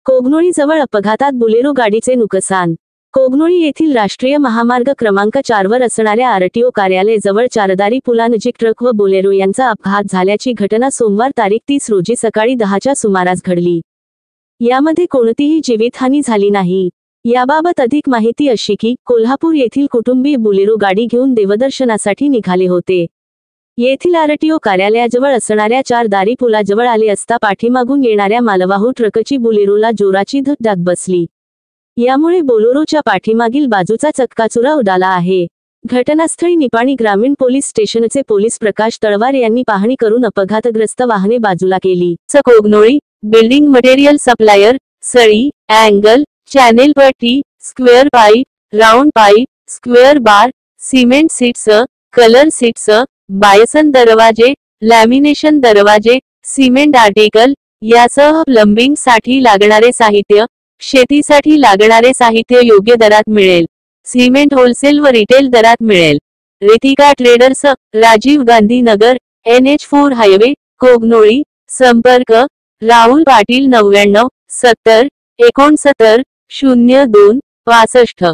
कोगनोळीजवळ अपघातात बुलेरो गाडीचे नुकसान। कोगनोळी येथील राष्ट्रीय महामार्ग क्रमांक 4 वर असणाऱ्या आरटीओ कार्यालय जवळ चारदारी पुलानजीक ट्रक व बोलेरो यांचा अपघात झाल्याची घटना सोमवार तारीख 30 रोजी सकाळी 10च्या सुमारास घडली। यामध्ये कोणतीही जीवितहानी झाली नाही। याबाबत अधिक माहिती अशी की कोल्हापूर येथील कुटुंबीय बुलेरो गाडी घेऊन देवदर्शनासाठी निघाले होते। येथील आरटीओ कार्यालयाजवळ असणाऱ्या चारदारी पुलाजवळ आले असता पाठीमागून येणाऱ्या मालवाहू ट्रकची बुलेरोला जोराची धडक बसली। यामुळे बोलेरोच्या पाठीमागील बाजूचा चक्काचूरा उडाला आहे। घटनास्थळी निपाणी ग्रामीण पोलीस स्टेशनचे पोलीस प्रकाश तळवार यांनी पाहणी करून अपघातग्रस्त वाहने बाजूला केली। कोगनोळी बिल्डिंग मटेरियल सप्लायर, सळी, अँगल, चॅनेल पट्टी, square pipe, round pipe, square bar, cement sheets, colour sheets, bison दरवाजे, लॅमिनेशन दरवाजे, सिमेंट आर्टिकल यासह प्लंबिंग साठी लागणारे साहित्य, शेतीसाठी लागणारे साहित्य योग्य दरात मिळेल। सिमेंट होलसेल व रिटेल दरात मिळेल। Ritika traders, Rajiv Gandhi Nagar, NH4 highway, Kognoli. संपर्क राहुल पाटील 99 70 69 02 65।